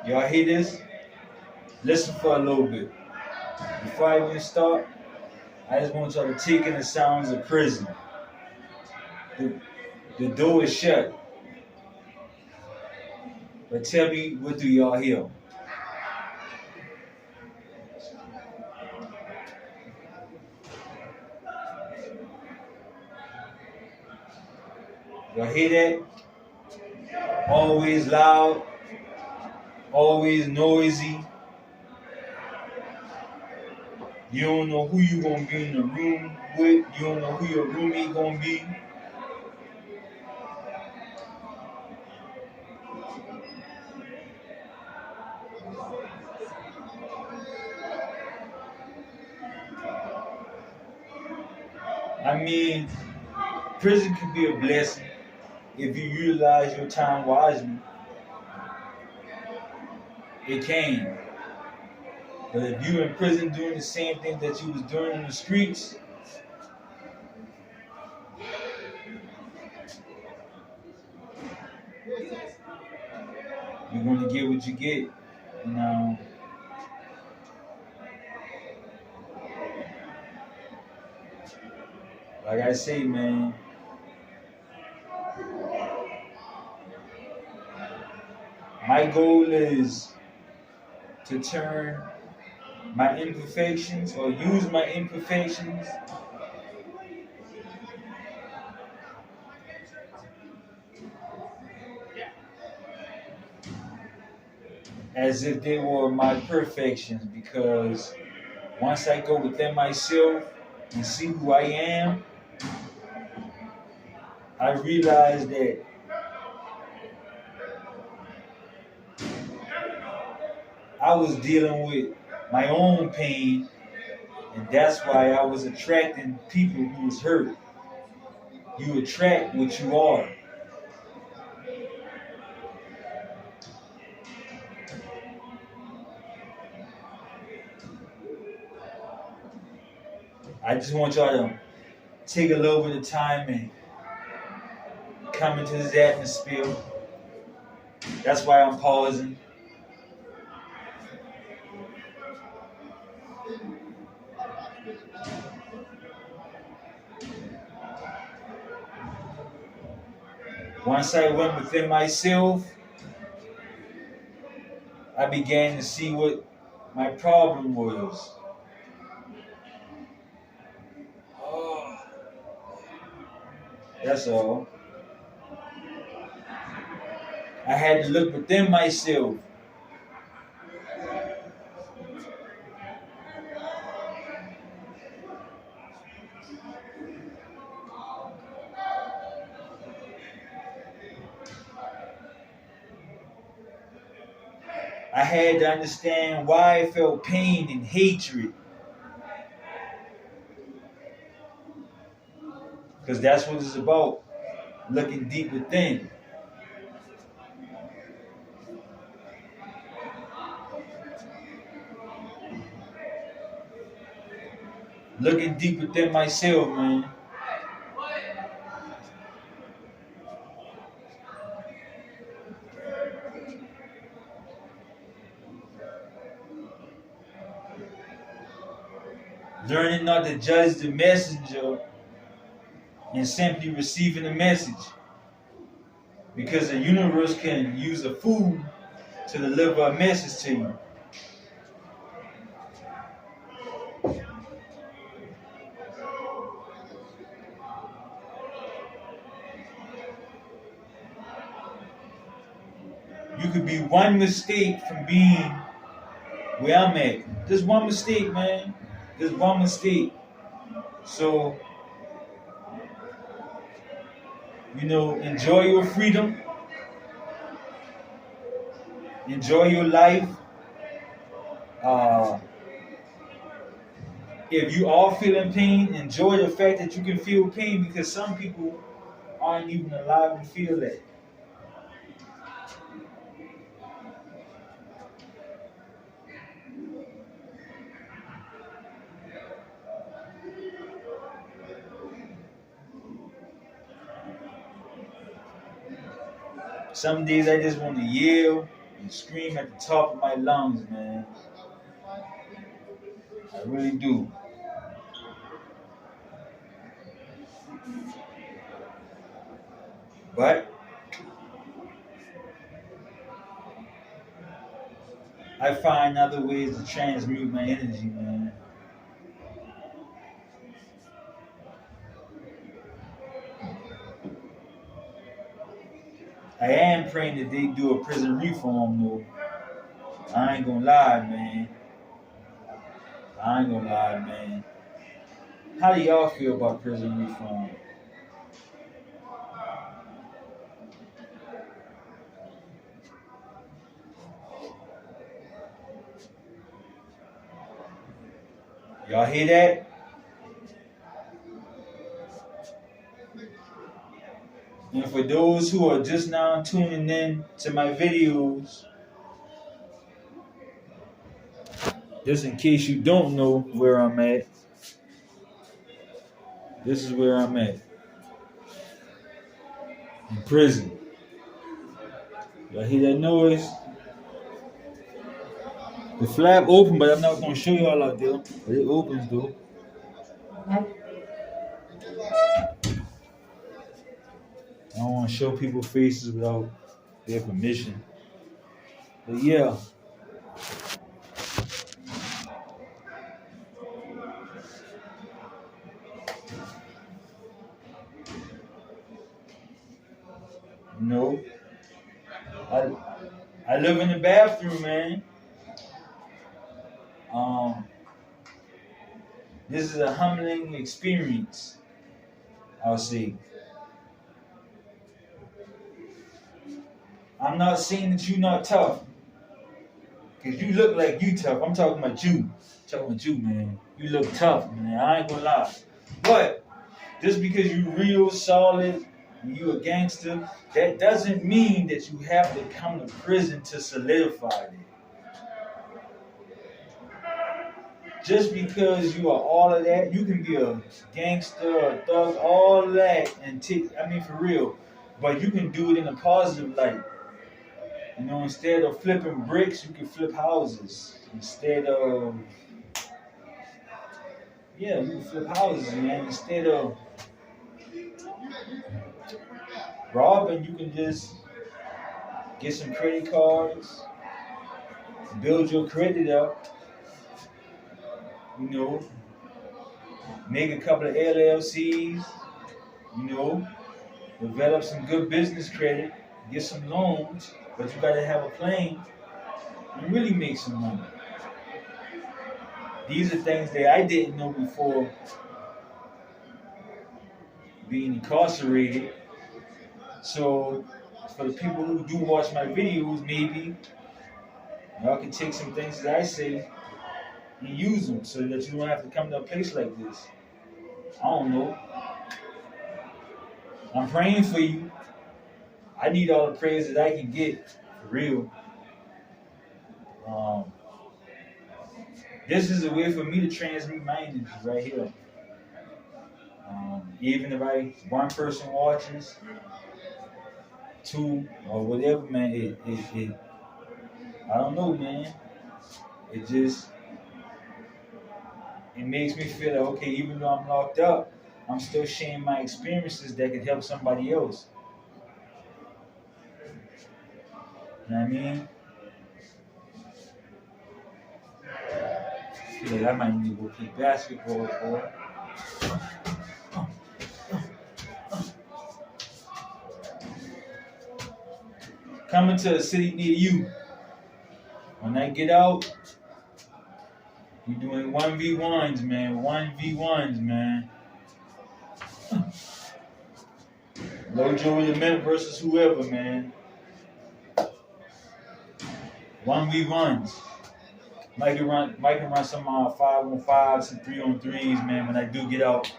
Y'all hear this? Listen for a little bit. Before I even start, I just want y'all to take in the sounds of prison. The, the door is shut. But tell me, what do y'all hear? Y'all hear that? Always loud, always noisy. You don't know who you gonna be in the room with. You don't know who your roommate gonna be. I mean, prison could be a blessing if you utilize your time wisely. It can. But if you in prison doing the same thing that you was doing in the streets, you're gonna get what you get. You know. Like I say, man, my goal is to turn my imperfections or use my imperfections as if they were my perfections, because once I go within myself and see who I am, I realize that I was dealing with my own pain, and that's why I was attracting people who was hurt. You attract what you are. I just want y'all to take a little bit of time and come into this atmosphere. That's why I'm pausing. Once I went within myself, I began to see what my problem was. Oh, that's all. I had to look within myself. I had to understand why I felt pain and hatred. Because that's what it's about. Looking deep within. Looking deep within myself, man. Learning not to judge the messenger and simply receiving the message. Because the universe can use a fool to deliver a message to you. You could be one mistake from being where I'm at. Just one mistake, man. Just one mistake. So, enjoy your freedom. Enjoy your life. Uh, if you are feeling pain, enjoy the fact that you can feel pain, because some people aren't even alive to feel that. Some days I just want to yell and scream at the top of my lungs, man. I really do. But I find other ways to transmute my energy, man. I am praying that they do a prison reform, though. I ain't gonna lie, man. I ain't gonna lie, man. How do y'all feel about prison reform? Y'all hear that? And for those who are just now tuning in to my videos, just in case you don't know where I'm at, this is where I'm at. In prison. Y'all hear that noise? The flap open, but I'm not gonna show y'all out there. But it opens though. I don't want to show people faces without their permission. But yeah. You know, I live in the bathroom, man. This is a humbling experience, I'll say. I'm not saying that you're not tough, because you look like you tough. I'm talking about you. Man. You look tough, man. I ain't gonna lie. But just because you real solid and you a gangster, that doesn't mean that you have to come to prison to solidify it. Just because you are all of that, you can be a gangster, a thug, all that, and for real. But you can do it in a positive light. You know, instead of flipping bricks, you can flip houses. Instead of, you can flip houses, man. Instead of robbing, you can just get some credit cards, build your credit up, you know, make a couple of LLCs, you know, develop some good business credit, get some loans, but you gotta have a plan and really make some money. These are things that I didn't know before being incarcerated. So for the people who do watch my videos, maybe y'all can take some things that I say and use them so that you don't have to come to a place like this. I don't know. I'm praying for you. I need all the prayers that I can get, for real. This is a way for me to transmit my energy right here. Even if one person watches, two, or whatever, man, it I don't know, man. It makes me feel like, okay, even though I'm locked up, I'm still sharing my experiences that could help somebody else. You know what I mean? I feel like I might need to go play basketball, boy. Coming to a city near you. When I get out, we're doing 1v1s, man. 1v1s, man. liljoeythamimp versus whoever, man. 1v1s. Mike can run some 5-on-5s and 3-on-3s, man, when I do get out.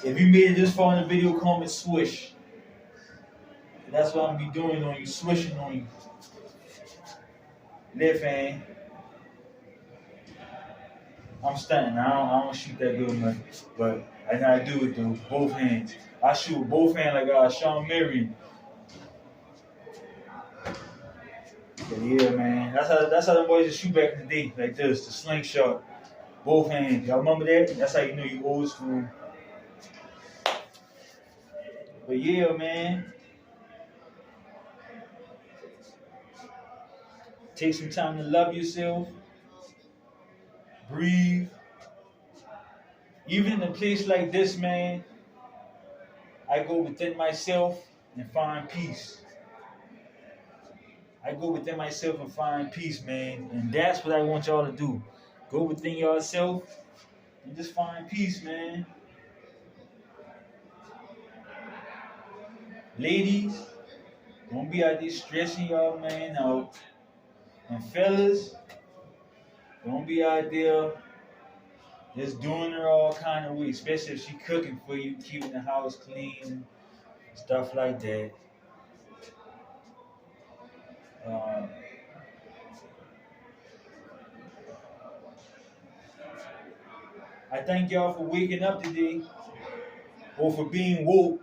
If you made it this far in the video, comment swish. That's what I'm gonna be doing on you, swishing on you. Left hand. I'm stunting. I don't shoot that good much, but I know I do it though, both hands. I shoot with both hands like Sean Marion. But yeah, man, that's how the boys used to shoot back in the day, like this, the slingshot, both hands. Y'all remember that? That's how you know you old school. But yeah, man, take some time to love yourself, breathe. Even in a place like this, man, I go within myself and find peace. I go within myself and find peace, man. And that's what I want y'all to do. Go within yourself and just find peace, man. Ladies, don't be out there stressing y'all man out. And fellas, don't be out there just doing her all kind of ways, especially if she cooking for you, keeping the house clean, stuff like that. Um, I thank y'all for waking up today or for being woke.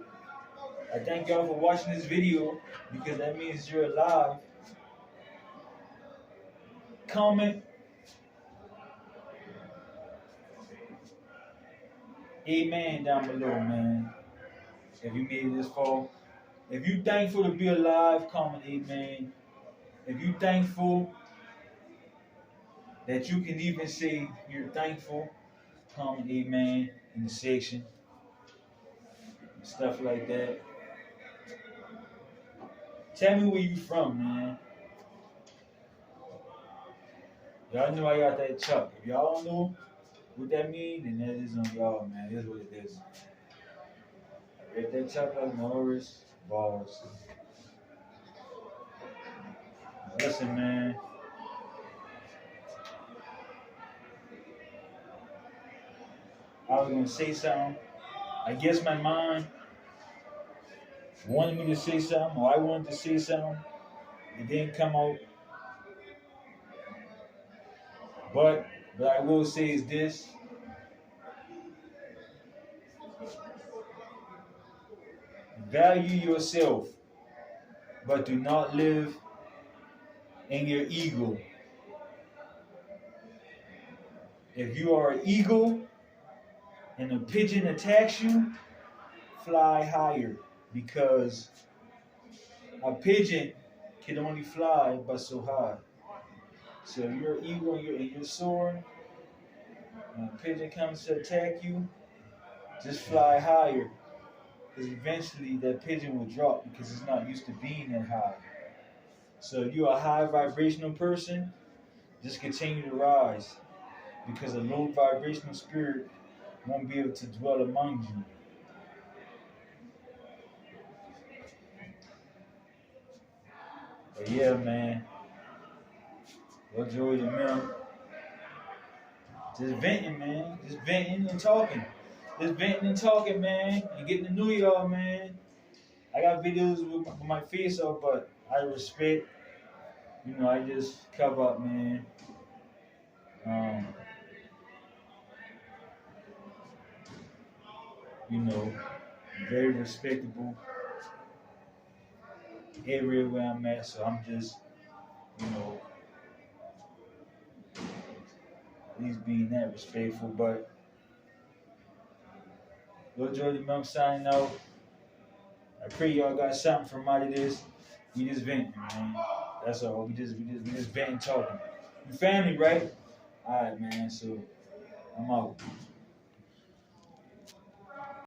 I thank y'all for watching this video because that means you're alive. Comment amen down below, man. If you made it this far. If you thankful to be alive, comment amen. If you thankful that you can even say you're thankful, comment amen in the section. Stuff like that. Tell me where you from, man. Y'all know I got that chuck. If y'all don't know what that means, then that is on y'all, man. That's what it is. I read that chuck like Norris balls. Listen, man. I was gonna say something. I guess my mind wanted me to say something, or I wanted to say something. It didn't come out. But I will say is this. Value yourself, but do not live in your ego. If you are an eagle and a pigeon attacks you, fly higher, because a pigeon can only fly but so high. So if you're an eagle and you're soaring, when a pigeon comes to attack you, just fly higher. Because eventually that pigeon will drop because it's not used to being that high. So if you're a high vibrational person, just continue to rise. Because a low vibrational spirit won't be able to dwell among you. But yeah, man. liljoeythamimp. Just venting, man. Just venting and talking. Just venting and talking, man. And getting to know y'all, man. I got videos with my face up, but I respect. You know, I just cover up, man. You know, very respectable area where I'm at, so I'm just, you know, at least being that respectful. But liljoeythamimp signing out. I pray y'all got something from out of this. We just venting, man. That's all. We just venting, talking. You family, right? All right, man. So I'm out.